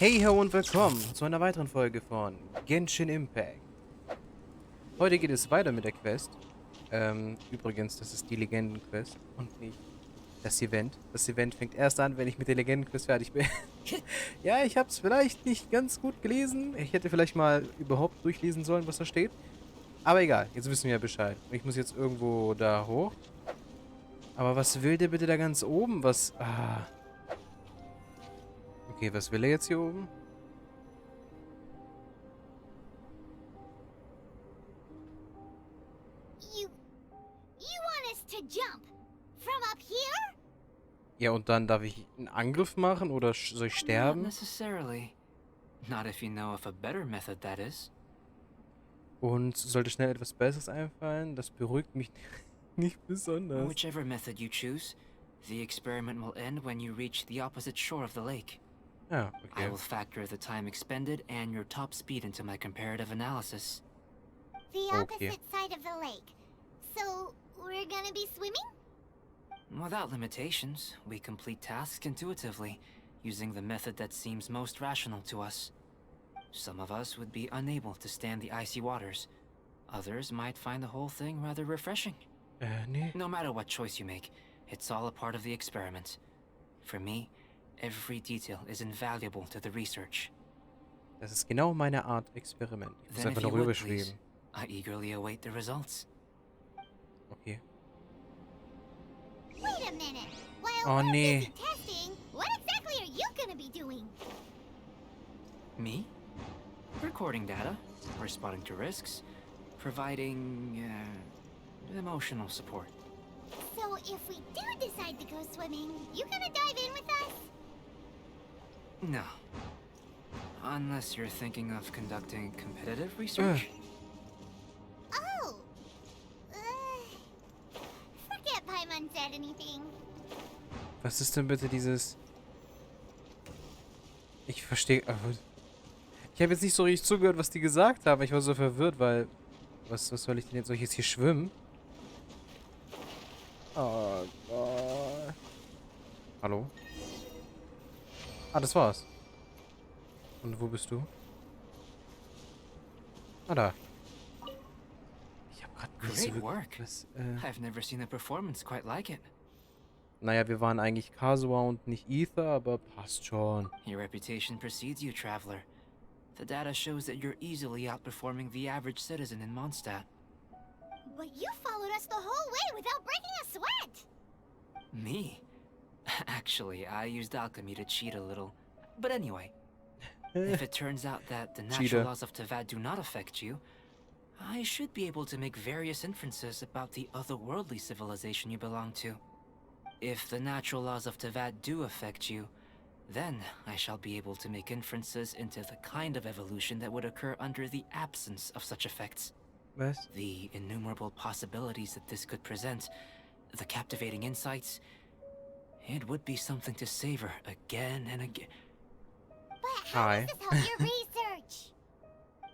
Heyhoo und willkommen zu einer weiteren Folge von Genshin Impact. Heute geht es weiter mit der Quest. Übrigens, das ist die Legendenquest und nicht das Event. Das Event fängt erst an, wenn ich mit der Legendenquest fertig bin. Ja, ich habe es vielleicht nicht ganz gut gelesen. Ich hätte vielleicht mal überhaupt durchlesen sollen, was da steht. Aber egal, jetzt wissen wir ja Bescheid. Ich muss jetzt irgendwo da hoch. Aber was will der bitte da ganz oben? Was... Ah. Okay, was will er jetzt hier oben? You want us to jump from up here? Ja, und dann darf ich einen Angriff machen oder soll ich sterben? Not necessarily. Not if you know of a better method, that is. Und sollte schnell etwas Besseres einfallen? Das beruhigt mich nicht besonders. Whichever method you choose, the experiment will end when you reach the opposite shore of the lake. Ja, I okay. will factor the time expended and your top speed into my comparative analysis. The Okay. opposite side of the lake. So, we're gonna be swimming? Without limitations, we complete tasks intuitively, using the method that seems most rational to us. Some of us would be unable to stand the icy waters. Others might find the whole thing rather refreshing. Nee. No matter what choice you make, it's all a part of the experiment. For me, every detail is invaluable to the research. Das ist genau meine Art Experiment. Ich muss Then einfach if you darüber would, please, schweben. I eagerly await the results. Okay. Wait a minute. While Oh, we're nee. busy testing, what exactly are you gonna be doing? Me? Recording data, responding to risks, providing emotional support. So, if we do decide to go swimming, you gonna dive in with us? No. Unless you're thinking of conducting competitive research. Oh. Forget Paimon said anything. Was ist denn bitte dieses... Ich verstehe... Ich habe jetzt nicht so richtig zugehört, was die gesagt haben. Ich war so verwirrt, weil... Was soll ich denn jetzt? Soll ich jetzt hier schwimmen? Oh Gott. Hallo? Ah, das war's. Und wo bist du? Ah, da. Ich habe gerade nicht so Great work. wirklich was, I've never seen a performance quite like it. Naja, wir waren eigentlich Kazuha und nicht Ether, aber passt schon. Your reputation precedes you, traveler. The data shows that you're easily outperforming the average citizen in Mondstadt. But you followed us the whole way without breaking a sweat. Me? Actually, I used alchemy to cheat a little. But anyway, Eh, if it turns out that the natural Cheater. laws of Tavad do not affect you, I should be able to make various inferences about the otherworldly civilization you belong to. If the natural laws of Tavad do affect you, then I shall be able to make inferences into the kind of evolution that would occur under the absence of such effects. Was? The innumerable possibilities that this could present, the captivating insights, it would be something to savor again and again. But how Hi. does this help your research?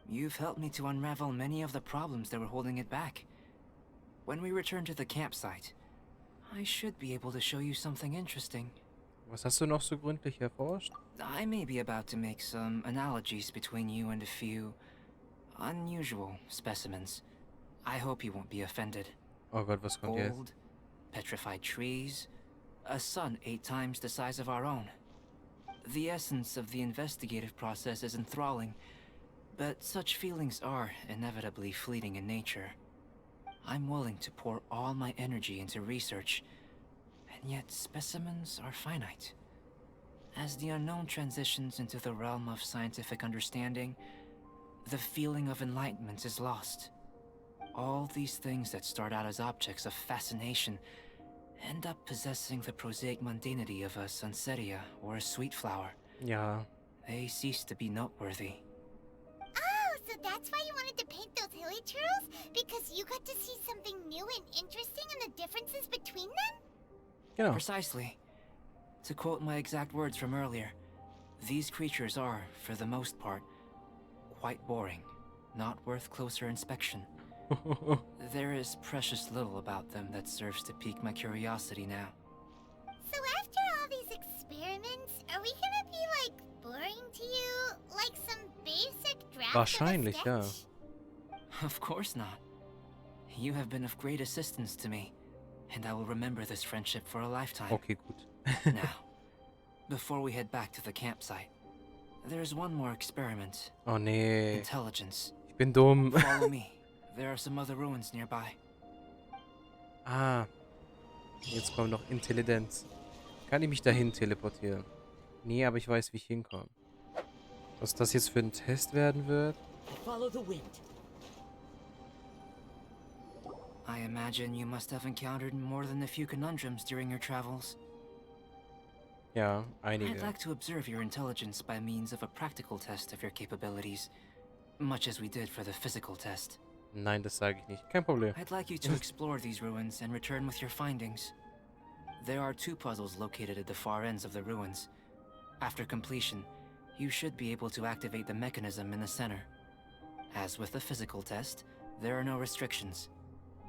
You've helped me to unravel many of the problems that were holding it back. When we return to the campsite, I should be able to show you something interesting. Was hast du noch so gründlich erforscht? I may be about to make some analogies between you and a few unusual specimens. I hope you won't be offended. Oh Gott, was kommt jetzt? Old, petrified trees, a sun 8 times the size of our own. The essence of the investigative process is enthralling, but such feelings are inevitably fleeting in nature. I'm willing to pour all my energy into research, and yet specimens are finite. As the unknown transitions into the realm of scientific understanding, the feeling of enlightenment is lost. All these things that start out as objects of fascination end up possessing the prosaic mundanity of a sunsetia or a sweet flower. Ja. They cease to be noteworthy. Oh, so that's why you wanted to paint those hilly churros? Because you got to see something new and interesting and the differences between them? Genau. Precisely. To quote my exact words from earlier, these creatures are, for the most part, quite boring, not worth closer inspection. There is precious little about them that serves to pique my curiosity now. So after all these experiments, are we gonna be, like, boring to you? Wahrscheinlich, ja. Of course not. You have been of great assistance to me, and I will remember this friendship for a lifetime. Okay, gut. Now, before we head back to the campsite, there's one more experiment. Oh nee, Intelligenz. ich bin dumm. Follow me. There are some other ruins nearby. Ah, jetzt kommt noch Intelligenz. Kann ich mich dahin teleportieren? Nee, aber ich weiß, wie ich hinkomme. Was das jetzt für ein Test werden wird? Follow the wind. I imagine you must have encountered more than a few conundrums during your travels. Ja, I'd einige. like to observe your intelligence by means of a practical test of your capabilities, much as we did for the physical test. Nein, das sage ich nicht. Kein Problem. I'd like you to explore these ruins and return with your findings. There are 2 puzzles located at the far ends of the ruins. After completion, you should be able to activate the mechanism in the center. As with the physical test, there are no restrictions.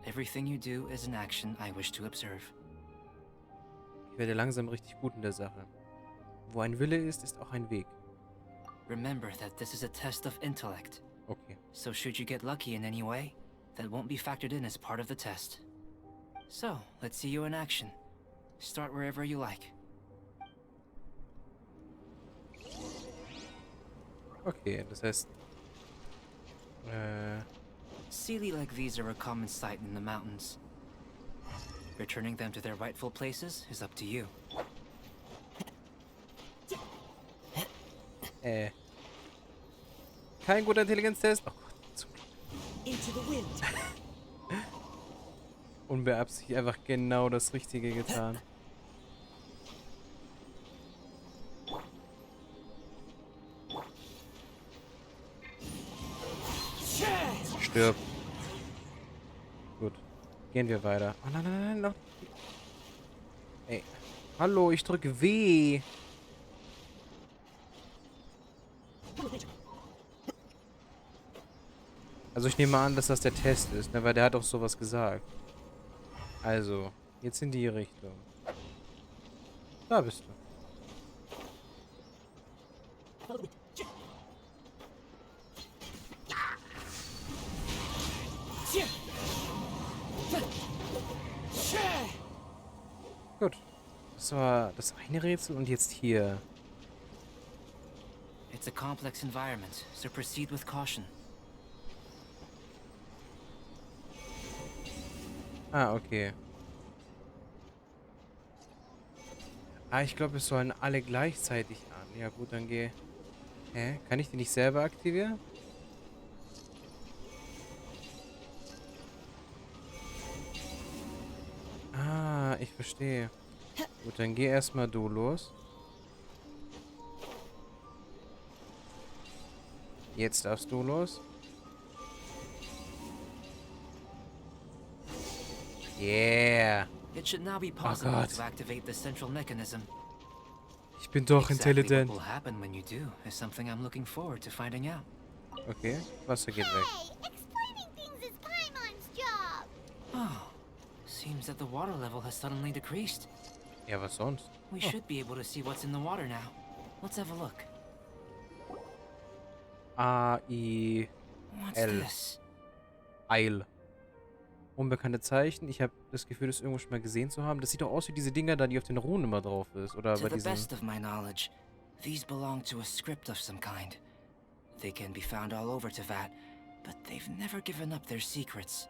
Everything you do is an action I wish to observe. Ich werde langsam richtig gut in der Sache. Wo ein Wille ist, ist auch ein Weg. Remember that this is a test of intellect. Okay. So should you get lucky in any way, that won't be factored in as part of the test. So, let's see you in action. Start wherever you like. Okay, das heißt... Sealy like these are a common sight in the mountains. Returning them to their rightful places is up to you. Kein guter Intelligenztest. Oh Gott, zum Glück. Into the wind. Unbeabsichtigt einfach genau das Richtige getan. Stirb. Gut. Gehen wir weiter. Oh nein, nein, nein, noch. Ey. Hallo, ich drücke W. Also ich nehme an, dass das der Test ist, ne? Weil der hat auch sowas gesagt. Also, jetzt in die Richtung. Da bist du. Gut. Das war das eine Rätsel und jetzt hier. It's a complex environment, so proceed with caution. Ah, okay. Ah, ich glaube, es sollen alle gleichzeitig an. Ja gut, dann geh. Hä? Kann ich die nicht selber aktivieren? Ah, ich verstehe. Gut, dann geh erstmal du los. Jetzt darfst du los. Yeah. It should now be possible Gott. to activate the central mechanism. Ich bin doch Exactly what intelligent. will happen when you do is something I'm looking forward to finding out. Okay, Wasser geht weg. Hey, explaining things is Paimon's job. Oh, seems that the water level has suddenly decreased. Ja, was sonst? We should be able to see what's in the water now. Let's have a look. A-I... What's L. this? Eil. Unbekannte Zeichen. Ich habe das Gefühl, das irgendwo schon mal gesehen zu haben. Das sieht doch aus wie diese Dinger da, die auf den Runen immer drauf ist. Oder To bei the diesen... best of my knowledge, these belong to a script of some kind. They can be found all over Teyvat, but they've never given up their secrets.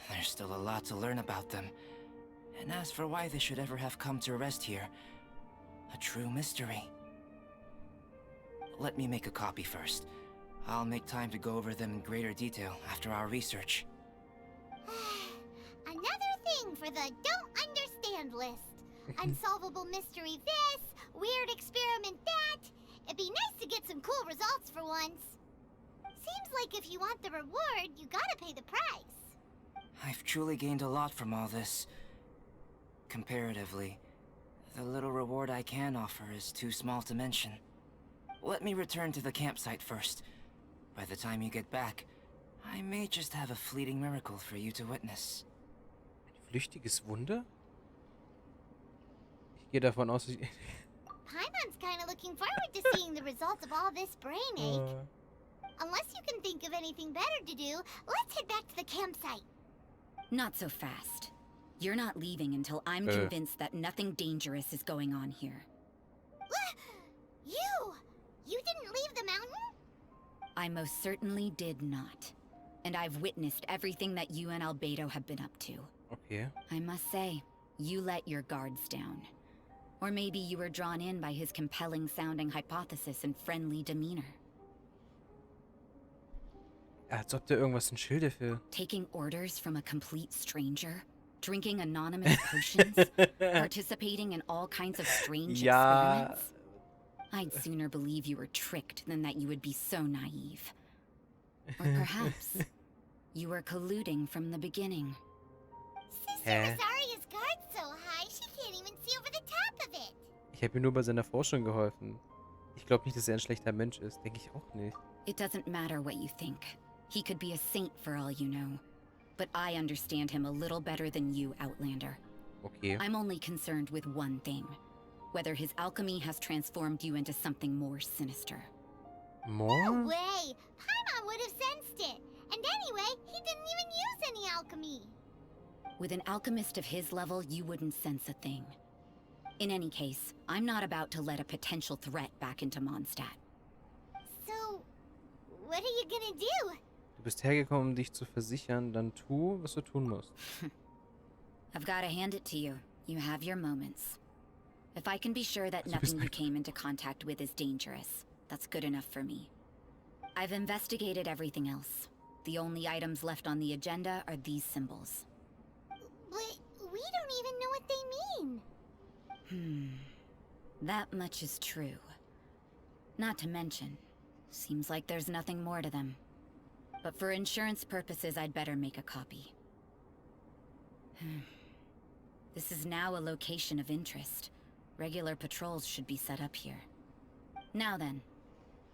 There's still a lot to learn about them. And as for why they should ever have come to rest here, a true mystery. Let me make a copy first. I'll make time to go over them in greater detail after our research. Another thing for the don't understand list. Unsolvable mystery this, weird experiment that. It'd be nice to get some cool results for once. Seems like if you want the reward, you gotta pay the price. I've truly gained a lot from all this. Comparatively, the little reward I can offer is too small to mention. Let me return to the campsite first. By the time you get back, I may just have a fleeting miracle for you to witness. Ein flüchtiges Wunder? Ich gehe davon aus, Paimon's kinda looking forward to seeing the results of all this brain ache. Unless you can think of anything better to do, let's head back to the campsite. Not so fast. You're not leaving until I'm convinced that nothing dangerous is going on here. You didn't leave the mountain? I most certainly did not. And I've witnessed everything that you and Albedo have been up to. Okay. I must say, you let your guards down. Or maybe you were drawn in by his compelling-sounding hypothesis and friendly demeanor. Als ob der irgendwas in Schilde für... Taking orders from a complete stranger? Drinking anonymous potions? Participating in all kinds of strange experiments? I'd sooner believe you were tricked than that you would be so naive. Or perhaps you were colluding from the beginning. Sister Rosaria's guard's so high, she can't even see over the top of it. Ich habe ihm nur bei seiner Forschung geholfen. Ich glaube nicht, dass er ein schlechter Mensch ist. Denke ich auch nicht. It doesn't matter what you think. He could be a saint for all you know. But I understand him a little better than you, Outlander. Okay. I'm only concerned with one thing. Whether his alchemy has transformed you into something more sinister. More? No way! Paimon would have sensed it. And anyway, he didn't even use any alchemy. With an alchemist of his level, you wouldn't sense a thing. In any case, I'm not about to let a potential threat back into Mondstadt. So, what are you gonna do? Du bist hergekommen, um dich zu versichern, dann tu, was du tun musst. I've got to hand it to you. You have your moments. If I can be sure that nothing you came into contact with is dangerous, that's good enough for me. I've investigated everything else. The only items left on the agenda are these symbols. But we don't even know what they mean. That much is true. Not to mention, seems like there's nothing more to them. But for insurance purposes, I'd better make a copy. This is now a location of interest. Regular patrols should be set up here. Now then,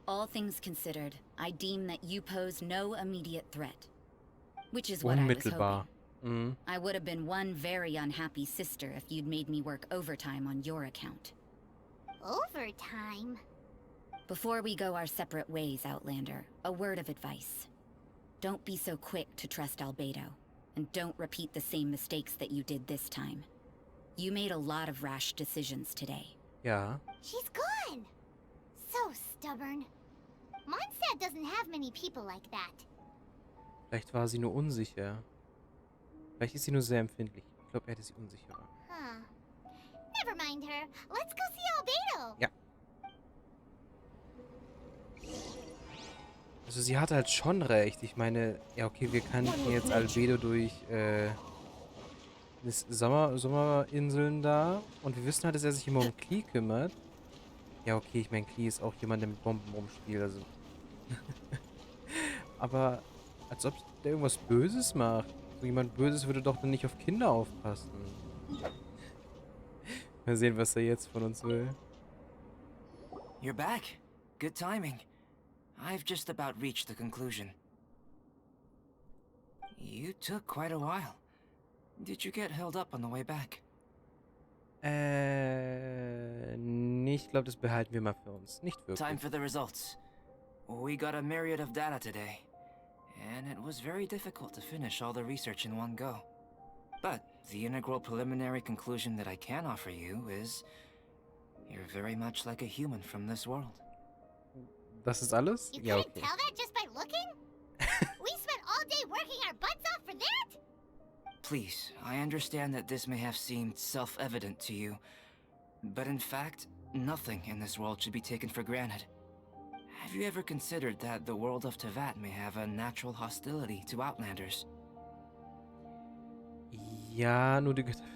all things considered, I deem that you pose no immediate threat. Which is what I was hoping. I would have been one very unhappy sister if you'd made me work overtime on your account. Overtime? Before we go our separate ways, Outlander, a word of advice. Don't be so quick to trust Albedo, and don't repeat the same mistakes that you did this time. You made a lot of rash decisions today. Ja. She's gone! So stubborn. Mondstadt doesn't have many people like that. Vielleicht war sie nur unsicher. Vielleicht ist sie nur sehr empfindlich. Ich glaube, er hätte sie unsicher war. Huh. Never mind her. Let's go see Albedo. Ja. Also sie hatte halt schon recht. Ich meine, ja okay, wir kannten jetzt Albedo durch das Sommerinseln da. Und wir wissen halt, dass er sich immer um Klee kümmert. Ja okay, ich meine, Klee ist auch jemand, der mit Bomben rumspielt. Also. Aber als ob der irgendwas Böses macht. So jemand Böses würde doch dann nicht auf Kinder aufpassen. Mal sehen, was er jetzt von uns will. You're back. Good timing. I've just about reached the conclusion. You took quite a while. Did you get held up on the way back? Nee, ich glaube, das behalten wir mal für uns. Nicht wirklich. Time for the results. We got a myriad of data today, and it was very difficult to finish all the research in one go. But the integral preliminary conclusion that I can offer you is you're very much like a human from this world. Das ist alles? You Ja, couldn't okay. tell that just by looking? We spent all day working our butts off for that? Please, I understand that this may have seemed self-evident to you, but in fact, nothing in this world should be taken for granted. Have you ever considered that the world of Teyvat may have a natural hostility to Outlanders? Ja, nur die Götter.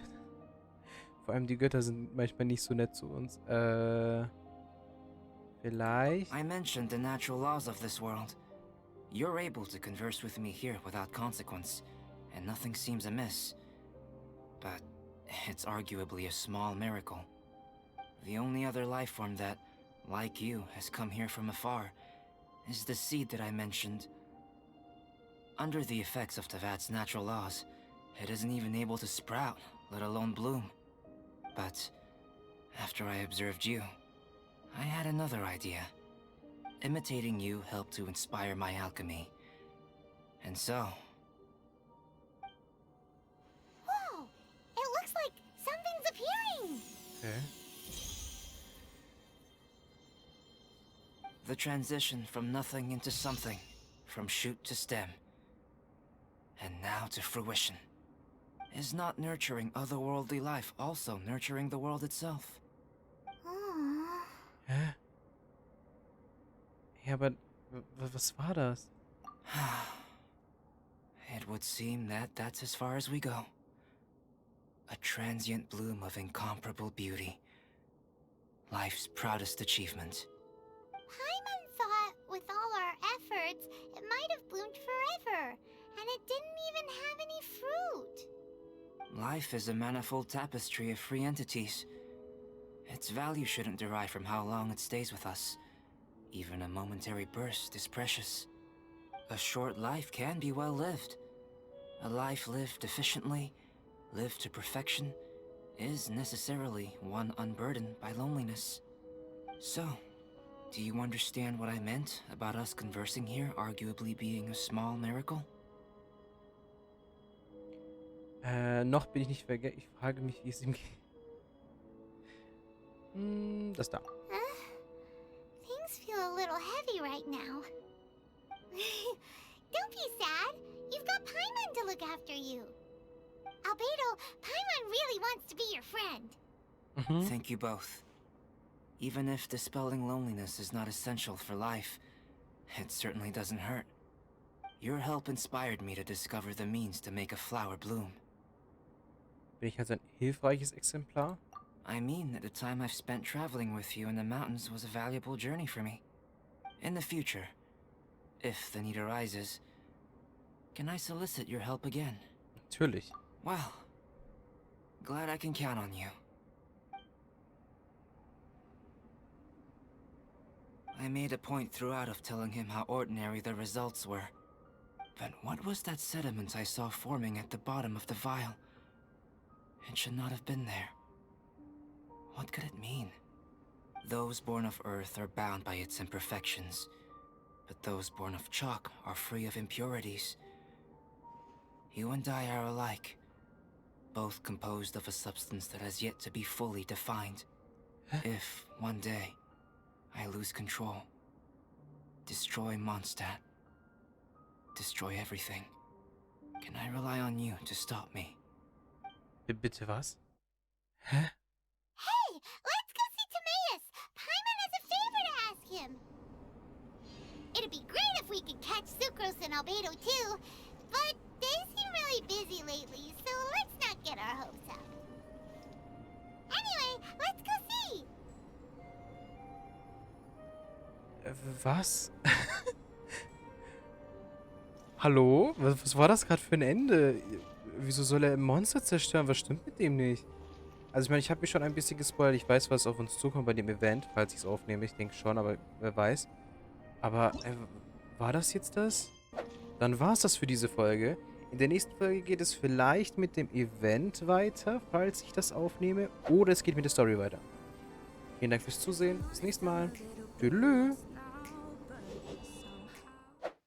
Vor allem die Götter sind manchmal nicht so nett zu uns. Vielleicht. I mentioned the natural laws of this world. You're able to converse with me here without consequence, and nothing seems amiss. But it's arguably a small miracle. The only other life form that, like you, has come here from afar is the seed that I mentioned. Under the effects of Teyvat's natural laws, it isn't even able to sprout, let alone bloom. But after I observed you, I had another idea. Imitating you helped to inspire my alchemy. And so, Whoa! It looks like something's appearing! Okay. the transition from nothing into something, from shoot to stem, and now to fruition. Is not nurturing otherworldly life also nurturing the world itself? Aww. Hä? Ja, aber was war das? It would seem that that's as far as we go. A transient bloom of incomparable beauty. Life's proudest achievement. Paimon thought with all our efforts, it might have bloomed forever, and it didn't even have any fruit. Life is a manifold tapestry of free entities. Its value shouldn't derive from how long it stays with us. Even a momentary burst is precious. A short life can be well lived. A life lived efficiently, lived to perfection, is necessarily one unburdened by loneliness. So, do you understand what I meant about us conversing here arguably being a small miracle? Noch bin ich nicht vergessen. Ich frage mich, wie es ihm geht. Das da. Things feel a little heavy right now. Don't be sad. You've got Paimon to look after you. Albedo, Paimon really wants to be your friend. Thank you both. Even if dispelling loneliness is not essential for life, it certainly doesn't hurt. Your help inspired me to discover the means to make a flower bloom. Bin ich also ein hilfreiches Exemplar? I mean that the time I've spent traveling with you in the mountains was a valuable journey for me. In the future, if the need arises, can I solicit your help again? Natürlich. Well, glad I can count on you. I made a point throughout of telling him how ordinary the results were. But what was that sediment I saw forming at the bottom of the vial? It should not have been there. What could it mean? Those born of Earth are bound by its imperfections, but those born of chalk are free of impurities. You and I are alike, both composed of a substance that has yet to be fully defined. If, one day, I lose control, destroy Mondstadt, destroy everything, can I rely on you to stop me? Bitte was? Hä? Hey, let's go see Timaeus. Paimon has a favor to ask him. It'd be great if we could catch Sucrose and Albedo too, but they seem really busy lately, so let's not get our hopes up. Anyway, let's go see. Was? Hallo? Was war das gerade für ein Ende? Wieso soll er Monster zerstören? Was stimmt mit dem nicht? Also ich meine, ich habe mich schon ein bisschen gespoilert. Ich weiß, was auf uns zukommt bei dem Event, falls ich es aufnehme. Ich denke schon, aber wer weiß. Aber war das jetzt das? Dann war es das für diese Folge. In der nächsten Folge geht es vielleicht mit dem Event weiter, falls ich das aufnehme. Oder es geht mit der Story weiter. Vielen Dank fürs Zusehen. Bis zum nächsten Mal. Tschüss.